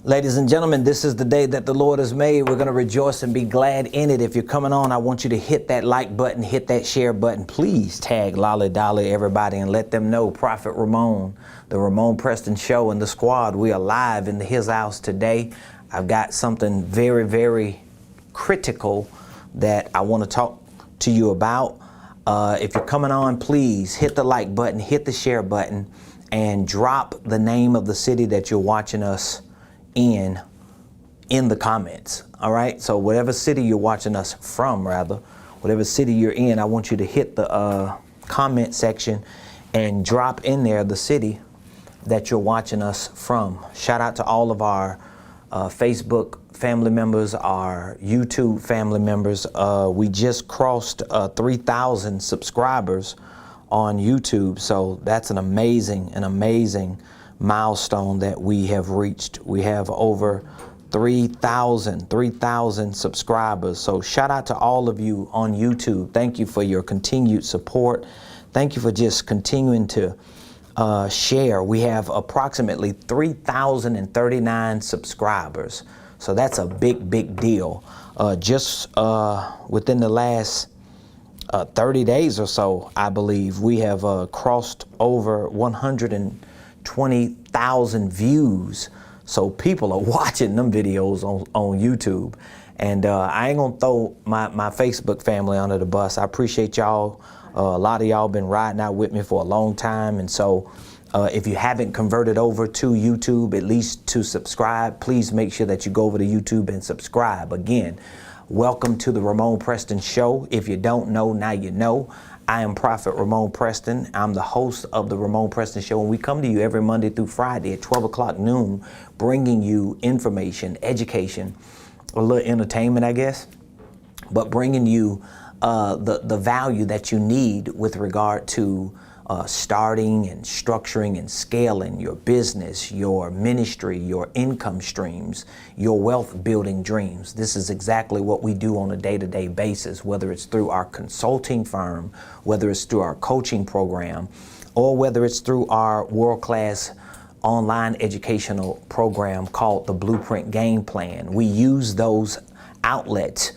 Ladies and gentlemen, this is the day that the Lord has made. We're going to rejoice and be glad in it. If you're coming on, I want you to hit that like button, hit that share button. Please tag Lolly Dolly everybody and let them know Prophet Ramone, the Ramonepreston show and the squad. We are live in his house today. I've got something very, very critical that I want to talk to you about. If you're coming on, please hit the like button, hit the share button, and drop the name of the city that you're watching us in the comments. All right, so whatever city you're watching us from, whatever city you're in, I want you to hit the comment section and drop in there the city that you're watching us from. Shout out to all of our Facebook family members, our YouTube family members. We just crossed 3,000 subscribers on YouTube, so that's an amazing milestone that we have reached. We have over 3,000 subscribers. So shout out to all of you on YouTube. Thank you for your continued support. Thank you for just continuing to share. We have approximately 3,039 subscribers. So that's a big deal. Just within the last 30 days or so, I believe, we have crossed over 120,000 views. So people are watching them videos on YouTube. And I ain't gonna throw my Facebook family under the bus. I appreciate y'all. A lot of y'all been riding out with me for a long time. And so if you haven't converted over to YouTube, at least to subscribe, please make sure that you go over to YouTube and subscribe. Again, welcome to the Ramonepreston show. If you don't know, now you know. I am Prophet Ramonepreston. I'm the host of the Ramonepreston show, and we come to you every Monday through Friday at 12 o'clock noon, bringing you information, education, a little entertainment, I guess, but bringing you the value that you need with regard to starting and structuring and scaling your business, your ministry, your income streams, your wealth building dreams. This is exactly what we do on a day-to-day basis, whether it's through our consulting firm, whether it's through our coaching program, or whether it's through our world-class online educational program called the Blueprint Game Plan. We use those outlets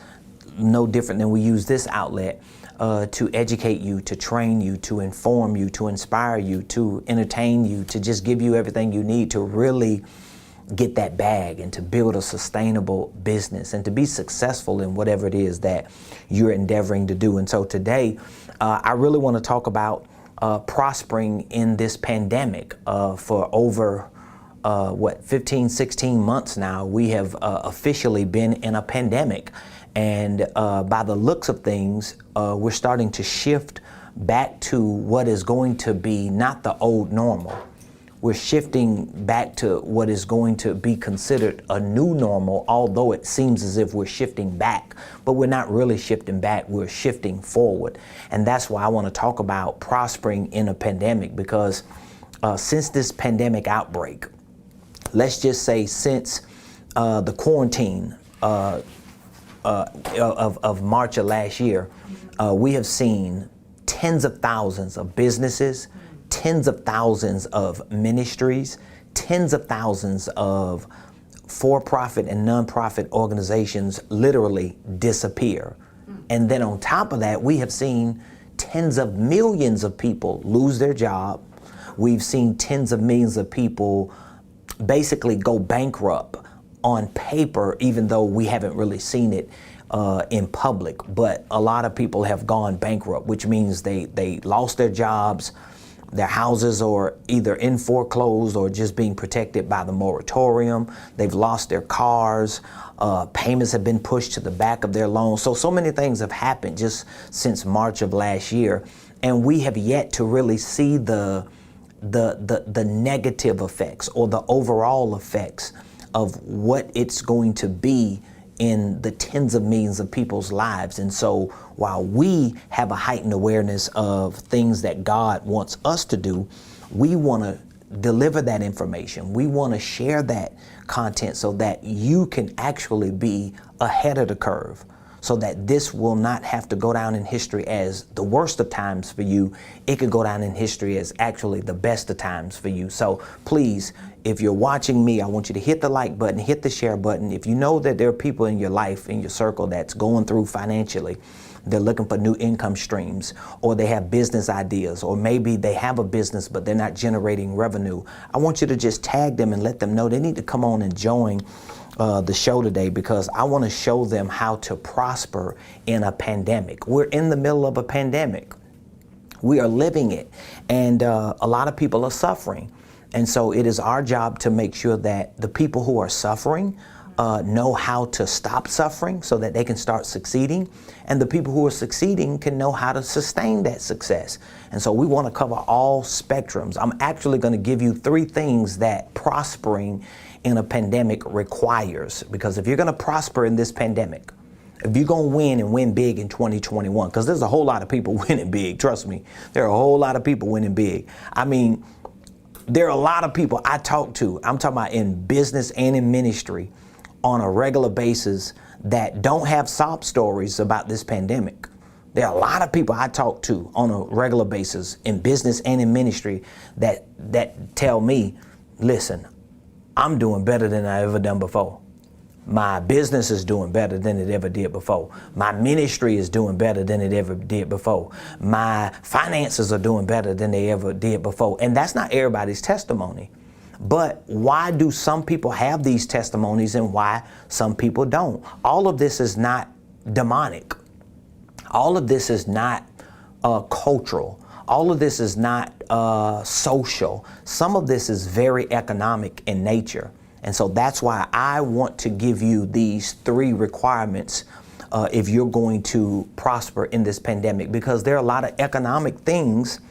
no different than we use this outlet to educate you, to train you, to inform you, to inspire you, to entertain you, to just give you everything you need to really get that bag and to build a sustainable business and to be successful in whatever it is that you're endeavoring to do. And so today, I really want to talk about prospering in this pandemic. For over 15, 16 months now, we have officially been in a pandemic. And by the looks of things, we're starting to shift back to what is going to be not the old normal. We're shifting back to what is going to be considered a new normal, although it seems as if we're shifting back. But we're not really shifting back, we're shifting forward. And that's why I want to talk about prospering in a pandemic, because since this pandemic outbreak, let's just say since the quarantine of March of last year, we have seen tens of thousands of businesses, tens of thousands of ministries, tens of thousands of for-profit and non-profit organizations literally disappear. And then on top of that, we have seen tens of millions of people lose their job. We've seen tens of millions of people basically go bankrupt on paper, even though we haven't really seen it in public. But a lot of people have gone bankrupt, which means they lost their jobs, their houses are either in foreclosed or just being protected by the moratorium. They've lost their cars. Payments have been pushed to the back of their loans. So many things have happened just since March of last year. And we have yet to really see the negative effects or the overall effects of what it's going to be in the tens of millions of people's lives. And so while we have a heightened awareness of things that God wants us to do, we want to deliver that information. We want to share that content so that you can actually be ahead of the curve, so that this will not have to go down in history as the worst of times for you. It could go down in history as actually the best of times for you. So please, if you're watching me, I want you to hit the like button, hit the share button. If you know that there are people in your life, in your circle, that's going through financially, they're looking for new income streams, or they have business ideas, or maybe they have a business but they're not generating revenue, I want you to just tag them and let them know they need to come on and join the show today, because I want to show them how to prosper in a pandemic. We're in the middle of a pandemic. We are living it, and a lot of people are suffering. And so it is our job to make sure that the people who are suffering know how to stop suffering so that they can start succeeding, and the people who are succeeding can know how to sustain that success. And so we want to cover all spectrums. I'm actually going to give you 3 things that prospering in a pandemic requires, because if you're going to prosper in this pandemic, if you're going to win and win big in 2021, because there's a whole lot of people winning big, trust me, there are a whole lot of people winning big. I mean, there are a lot of people I talk to, I'm talking about in business and in ministry, on a regular basis that don't have sob stories about this pandemic. There are a lot of people I talk to on a regular basis in business and in ministry that tell me, listen, I'm doing better than I ever done before. My business is doing better than it ever did before. My ministry is doing better than it ever did before. My finances are doing better than they ever did before. And that's not everybody's testimony. But why do some people have these testimonies and why some people don't? All of this is not demonic. All of this is not cultural. All of this is not social. Some of this is very economic in nature. And so that's why I want to give you these 3 requirements if you're going to prosper in this pandemic, because there are a lot of economic things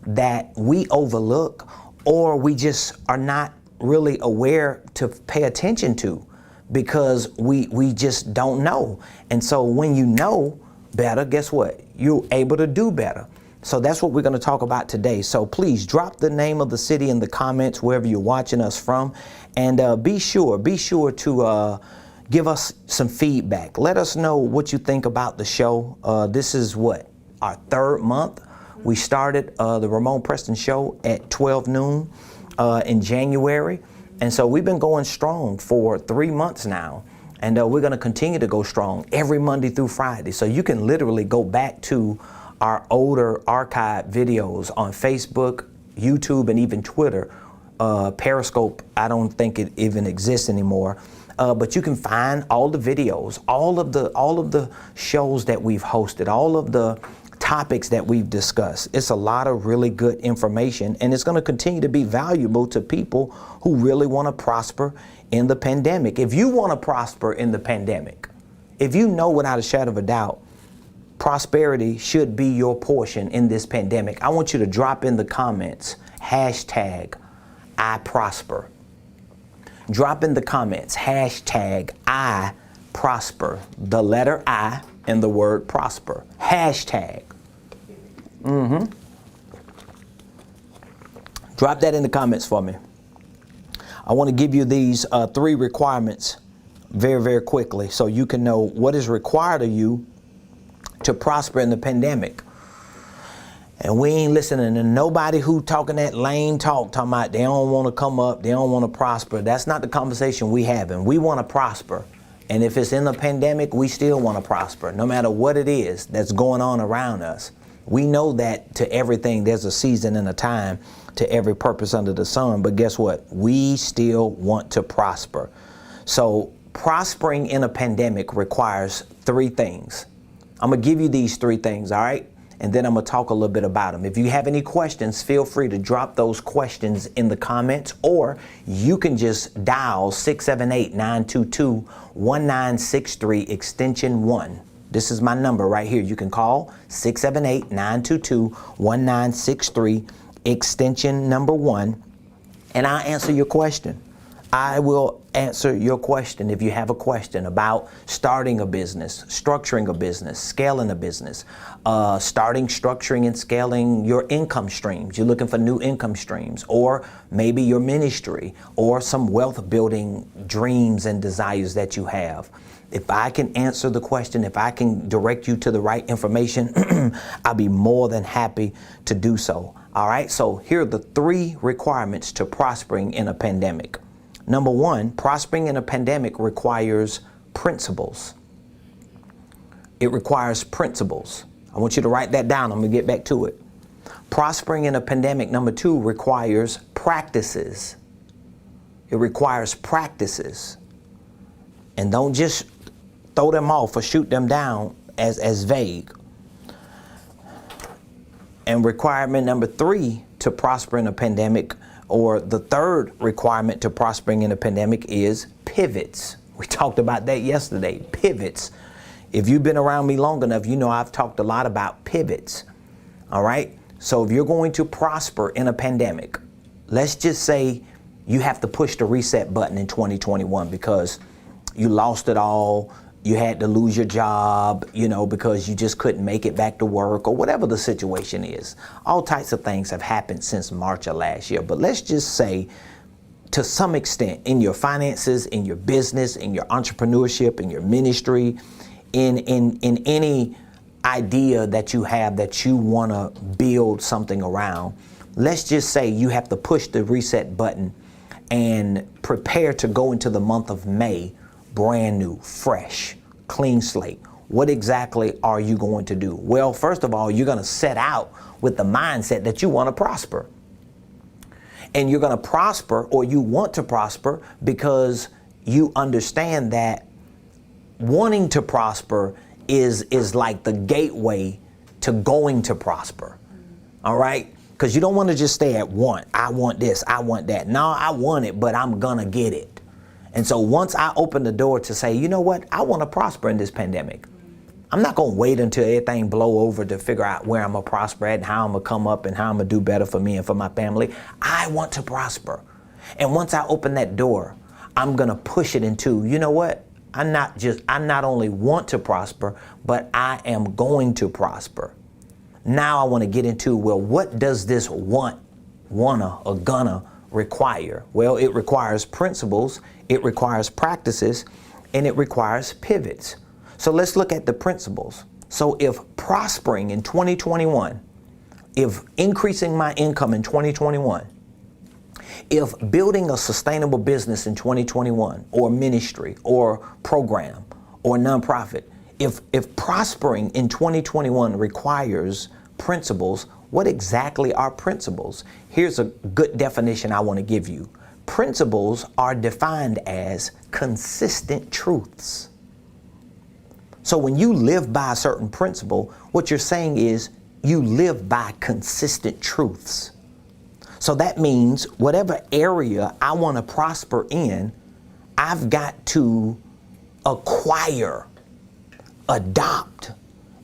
that we overlook, or we just are not really aware to pay attention to, because we just don't know. And so when you know better, guess what? You're able to do better. So that's what we're going to talk about today. So please drop the name of the city in the comments wherever you're watching us from, and be sure to give us some feedback. Let us know what you think about the show. This is what, our 3rd month. We started the Ramonepreston show at 12 noon in January. And so we've been going strong for 3 months now. And we're going to continue to go strong every Monday through Friday. So you can literally go back to our older archive videos on Facebook, YouTube, and even Twitter. Periscope, I don't think it even exists anymore. But you can find all the videos, all of the shows that we've hosted, all of the topics that we've discussed. It's a lot of really good information, and it's going to continue to be valuable to people who really want to prosper in the pandemic. If you want to prosper in the pandemic, if you know without a shadow of a doubt, prosperity should be your portion in this pandemic, I want you to drop in the comments, hashtag I prosper. Drop in the comments, hashtag I prosper, the letter I and the word prosper, hashtag. Drop that in the comments for me. I want to give you these 3 requirements very, very quickly so you can know what is required of you to prosper in the pandemic. And we ain't listening to nobody who talking that lame talk, talking about they don't want to come up, they don't want to prosper. That's not the conversation we having. We want to prosper. And if it's in the pandemic, we still want to prosper, no matter what it is that's going on around us. We know that to everything, there's a season and a time to every purpose under the sun. But guess what? We still want to prosper. So prospering in a pandemic requires 3 things. I'm going to give you these 3 things, all right? And then I'm going to talk a little bit about them. If you have any questions, feel free to drop those questions in the comments, or you can just dial 678-922-1963 extension 1. This is my number right here. You can call 678-922-1963 extension number 1, and I'll answer your question. I will answer your question if you have a question about starting a business, structuring a business, scaling a business, starting, structuring, and scaling your income streams. You're looking for new income streams, or maybe your ministry, or some wealth building dreams and desires that you have. If I can answer the question, if I can direct you to the right information, I'll be more than happy to do so. All right, so here are the 3 requirements to prospering in a pandemic. Number 1, prospering in a pandemic requires principles. It requires principles. I want you to write that down. I'm going to get back to it. Prospering in a pandemic, number 2, requires practices. It requires practices. And don't just throw them off or shoot them down as vague. And requirement number 3 to prosper in a pandemic, or the 3rd requirement to prospering in a pandemic, is pivots. We talked about that yesterday, pivots. If you've been around me long enough, you know I've talked a lot about pivots. All right? So if you're going to prosper in a pandemic, let's just say you have to push the reset button in 2021 because you lost it all. You had to lose your job, because you just couldn't make it back to work or whatever the situation is. All types of things have happened since March of last year. But let's just say, to some extent, in your finances, in your business, in your entrepreneurship, in your ministry, in any idea that you have that you want to build something around, let's just say you have to push the reset button and prepare to go into the month of May brand new, fresh, clean slate. What exactly are you going to do? Well, first of all, you're going to set out with the mindset that you want to prosper. And you're going to prosper, or you want to prosper, because you understand that wanting to prosper is like the gateway to going to prosper. All right? Because you don't want to just stay at want. I want this, I want that. No, I want it, but I'm going to get it. And so once I open the door to say, you know what, I want to prosper in this pandemic, I'm not going to wait until everything blow over to figure out where I'm going to prosper at and how I'm going to come up and how I'm going to do better for me and for my family. I want to prosper. And once I open that door, I'm going to push it into, you know what, I not only want to prosper, but I am going to prosper. Now I want to get into, well, what does this wanna, or gonna require? Well, it requires principles, it requires practices, and it requires pivots. So let's look at the principles. So if prospering in 2021, if increasing my income in 2021, if building a sustainable business in 2021, or ministry, or program, or nonprofit, if prospering in 2021 requires principles, what exactly are principles? Here's a good definition I want to give you. Principles are defined as consistent truths. So when you live by a certain principle, what you're saying is you live by consistent truths. So that means whatever area I want to prosper in, I've got to acquire, adopt,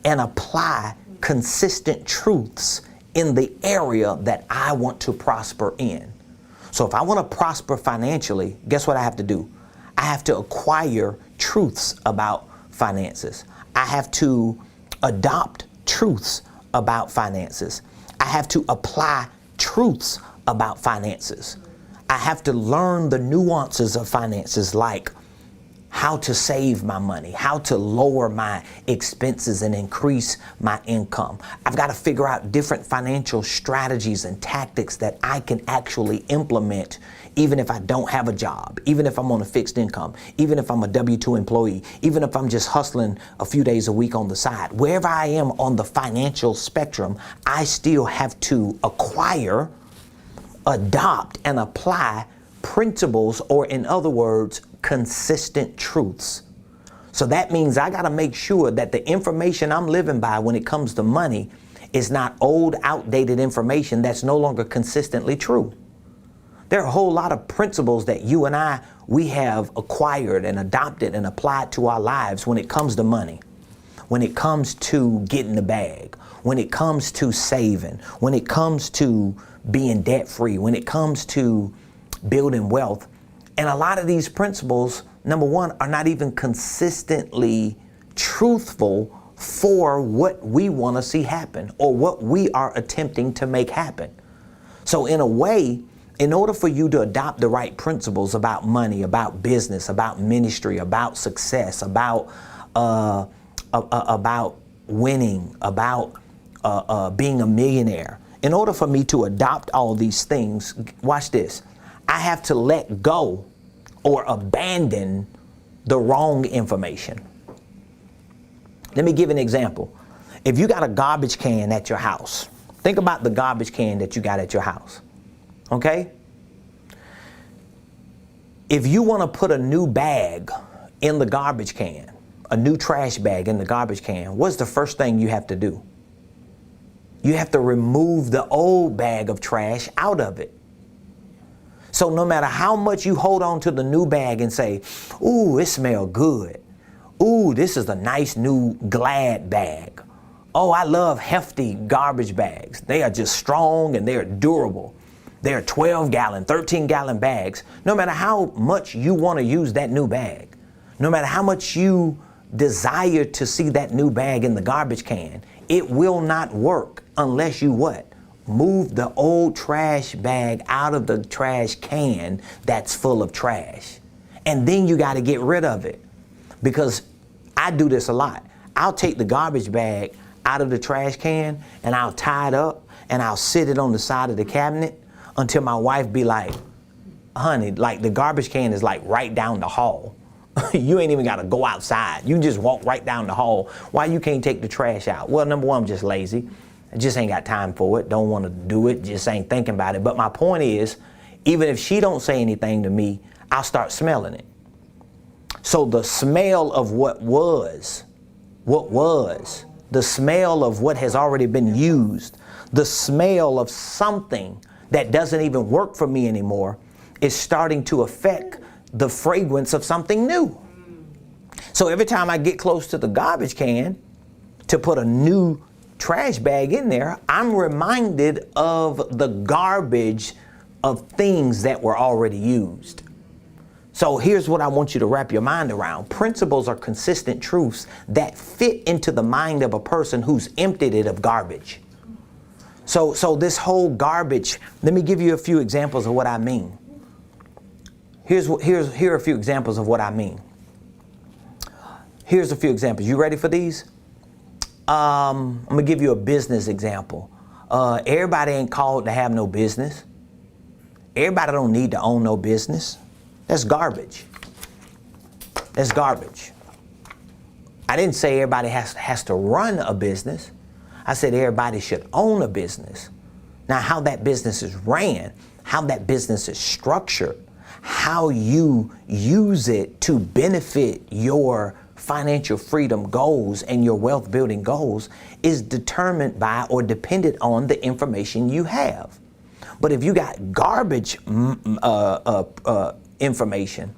and apply consistent truths in the area that I want to prosper in. So if I want to prosper financially, guess what I have to do? I have to acquire truths about finances. I have to adopt truths about finances. I have to apply truths about finances. I have to learn the nuances of finances, like how to save my money, how to lower my expenses and increase my income. I've got to figure out different financial strategies and tactics that I can actually implement even if I don't have a job, even if I'm on a fixed income, even if I'm a W-2 employee, even if I'm just hustling a few days a week on the side. Wherever I am on the financial spectrum, I still have to acquire, adopt, and apply principles, or in other words, consistent truths. So that means I got to make sure that the information I'm living by when it comes to money is not old, outdated information that's no longer consistently true. There are a whole lot of principles that you and we have acquired and adopted and applied to our lives when it comes to money, when it comes to getting the bag, when it comes to saving, when it comes to being debt-free, when it comes to building wealth. And a lot of these principles, number one, are not even consistently truthful for what we want to see happen or what we are attempting to make happen. So in a way, in order for you to adopt the right principles about money, about business, about ministry, about success, about winning, about being a millionaire, in order for me to adopt all these things, watch this, I have to let go or abandon the wrong information. Let me give an example. If you got a garbage can at your house, think about the garbage can that you got at your house. Okay? If you want to put a new bag in the garbage can, a new trash bag in the garbage can, what's the first thing you have to do? You have to remove the old bag of trash out of it. So no matter how much you hold on to the new bag and say, ooh, it smells good. Ooh, this is a nice new Glad bag. Oh, I love hefty garbage bags. They are just strong and they are durable. They're 12-gallon, 13-gallon bags. No matter how much you want to use that new bag, no matter how much you desire to see that new bag in the garbage can, it will not work unless you what? Move the old trash bag out of the trash can that's full of trash. And then you got to get rid of it. Because I do this a lot. I'll take the garbage bag out of the trash can and I'll tie it up and I'll sit it on the side of the cabinet until my wife be like, honey, like the garbage can is like right down the hall. You ain't even got to go outside. You just walk right down the hall. Why you can't take the trash out? Well, number one, I'm just lazy. I just ain't got time for it. Don't want to do it. Just ain't thinking about it. But my point is, even if she don't say anything to me, I'll start smelling it. So the smell of what was, the smell of what has already been used, the smell of something that doesn't even work for me anymore is starting to affect the fragrance of something new. So every time I get close to the garbage can to put a new trash bag in there, I'm reminded of the garbage of things that were already used. So here's what I want you to wrap your mind around. Principles are consistent truths that fit into the mind of a person who's emptied it of garbage. So this whole garbage, let me give you a few examples of what I mean. Here are a few examples of what I mean. Here's a few examples. You ready for these? I'm going to give you a business example. Everybody ain't called to have no business. Everybody don't need to own no business. That's garbage. That's garbage. I didn't say everybody has to run a business. I said everybody should own a business. Now, how that business is ran, how that business is structured, how you use it to benefit your financial freedom goals and your wealth building goals is determined by or dependent on the information you have. But if you got garbage information,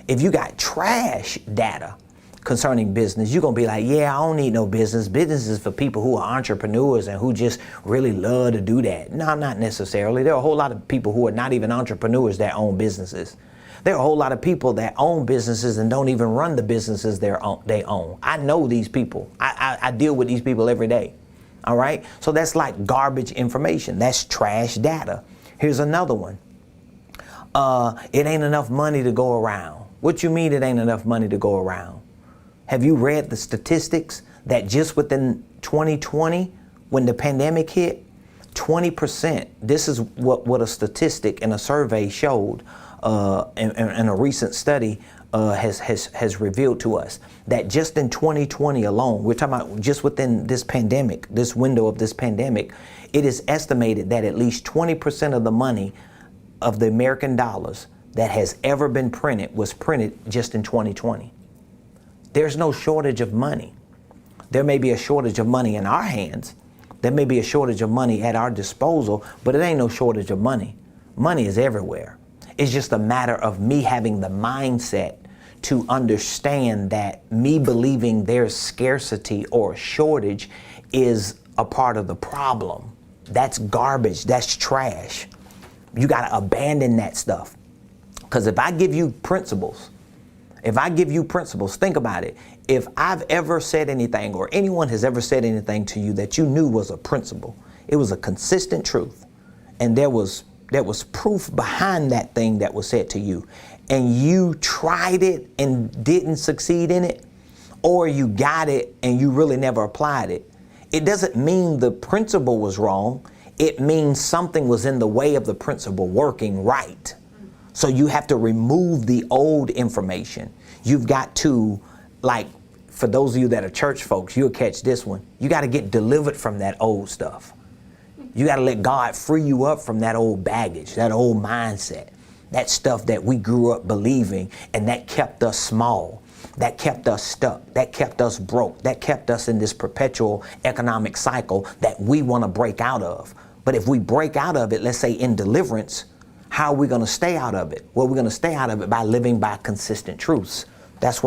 if you got trash data concerning business, you're going to be like, yeah, I don't need no business. Business is for people who are entrepreneurs and who just really love to do that. No, not necessarily. There are a whole lot of people who are not even entrepreneurs that own businesses. There are a whole lot of people that own businesses and don't even run the businesses they own. I know these people. I deal with these people every day. All right? So that's like garbage information. That's trash data. Here's another one. It ain't enough money to go around. What you mean it ain't enough money to go around? Have you read the statistics that just within 2020, when the pandemic hit, 20%, this is what a statistic in a survey showed, in a recent study has revealed to us, that just in 2020 alone, we're talking about just within this pandemic, this window of this pandemic, it is estimated that at least 20% of the money of the American dollars that has ever been printed was printed just in 2020. There's no shortage of money. There may be a shortage of money in our hands. There may be a shortage of money at our disposal, but it ain't no shortage of money. Money is everywhere. It's just a matter of me having the mindset to understand that me believing there's scarcity or shortage is a part of the problem. That's garbage. That's trash. You got to abandon that stuff. Because if I give you principles, think about it. If I've ever said anything or anyone has ever said anything to you that you knew was a principle, it was a consistent truth, and there was proof behind that thing that was said to you, and you tried it and didn't succeed in it, or you got it and you really never applied it, it doesn't mean the principle was wrong. It means something was in the way of the principle working right. So you have to remove the old information. You've got to, like, for those of you that are church folks, you'll catch this one. You got to get delivered from that old stuff. You got to let God free you up from that old baggage, that old mindset, that stuff that we grew up believing, and that kept us small, that kept us stuck, that kept us broke, that kept us in this perpetual economic cycle that we want to break out of. But if we break out of it, let's say in deliverance, how are we going to stay out of it? Well, we're going to stay out of it by living by consistent truths. That's what